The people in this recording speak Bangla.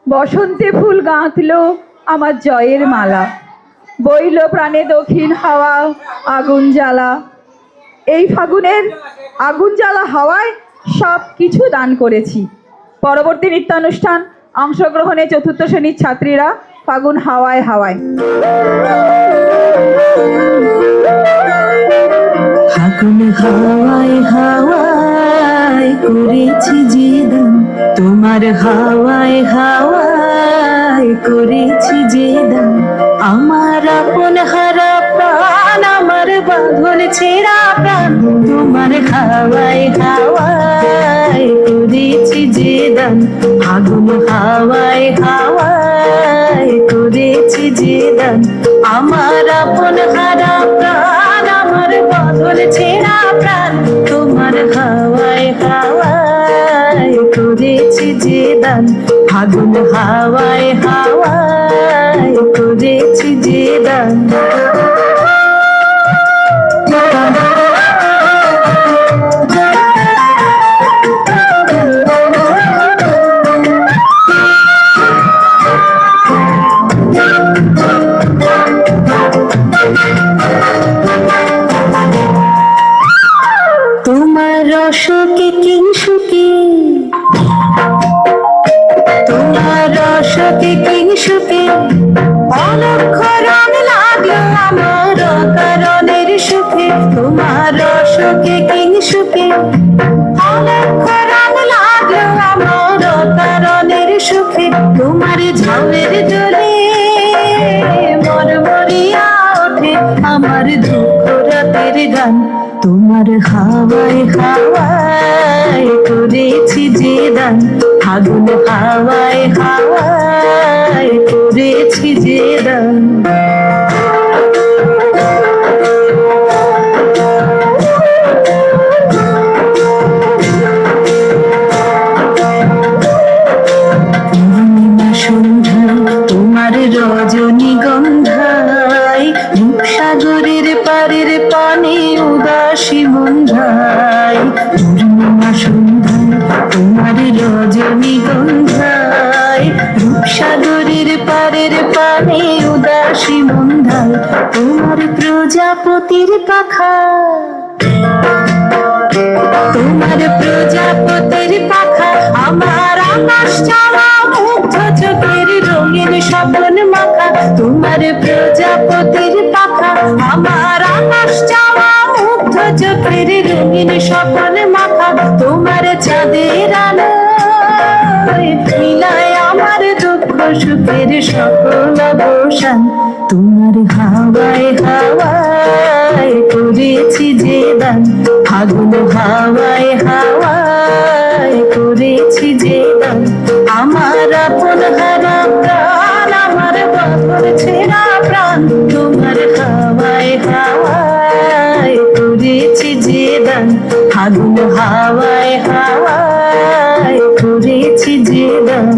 বসন্তে ফুল গাঁথলো আমার জয়ের মালা, বইল প্রাণে দক্ষিণ হাওয়া আগুন জ্বালা। এই ফাগুনের আগুন জ্বালা হাওয়ায় সব কিছু দান করেছি। পরবর্তী নৃত্যানুষ্ঠান অংশগ্রহণে চতুর্থ শ্রেণীর ছাত্রীরা ফাগুন হাওয়ায় হাওয়ায়। ফাগুন হাওয়ায় হাওয়ায় করেছি যে দান, তোমার হাওয়ায় হাওয়ায় করেছি যে দান। আমার আপন হারা প্রাণ, আমার বাঁধন ছেঁড়া প্রাণ, তোমার হাওয়ায় হাওয়ায় করেছি যে দান। ফাগুন হাওয়ায় হাওয়ায় করেছি যে দান। আমার আপন হারা প্রাণ, আমার বাঁধন ছেঁড়া প্রাণ, তোমার হাওয়ায় হাওয়ায় করেছি যে দান। ফাগুন হাওয়ায় হাওয়ায় করেছি যে দান। তোমার রসকে কিংসুকে, তোমার রসকে কিংসুকে অলক্ষ রং লাগলো আমার কারণের সুখে। তোমার রসকে কিংসুকে অলক্ষ রং লাগলো আমার কারণের সুখে। তোমার ঝাউয়ের দোলে মরমরিয়া ওঠে আমার দুঃখ রাতের গান। তোমার হাওয়ায় হাওয়ায় করেছি যে দান। ফাগুন হাওয়ায় হাওয়ায় করেছি যে দান। পূর্ণিমা সন্ধ্যায় তোমার রজনীগন্ধায়, রূপসাগরের পারের পানে উদাসী মন্ধায়। পূর্ণিমা সন্ধ্যায় তোমার রজনীগন্ধায়, রূপসাগরের পারের পানে উদাসী মন্ধায়। তোমার প্রজাপতির পাখা, তোমার প্রজাপতির পাখা আমার আকাশ চাওয়া মুগ্ধ চোখের রঙিন স্বপ্ন মাখা। তোমার প্রজাপতির পাখা আমার আকাশ চাওয়া মুগ্ধ চোখের রঙিন স্বপ্ন মাখা। তোমার চাঁদের আলোয় মিলায় আমার দুঃখ সুখের সকল অবসান। তোমার হাওয়ায় হাওয়ায় করেছি যে দান। ফাগুন হাওয়ায় হাওয়ায় করেছি যে দান। আমার আপন হারা প্রাণ, আমার বাঁধন ছেঁড়া প্রাণ, তোমার হাওয়ায় হাওয়ায় করেছি যে দান। ফাগুন হাওয়ায় হাওয়ায় করেছি যে দান।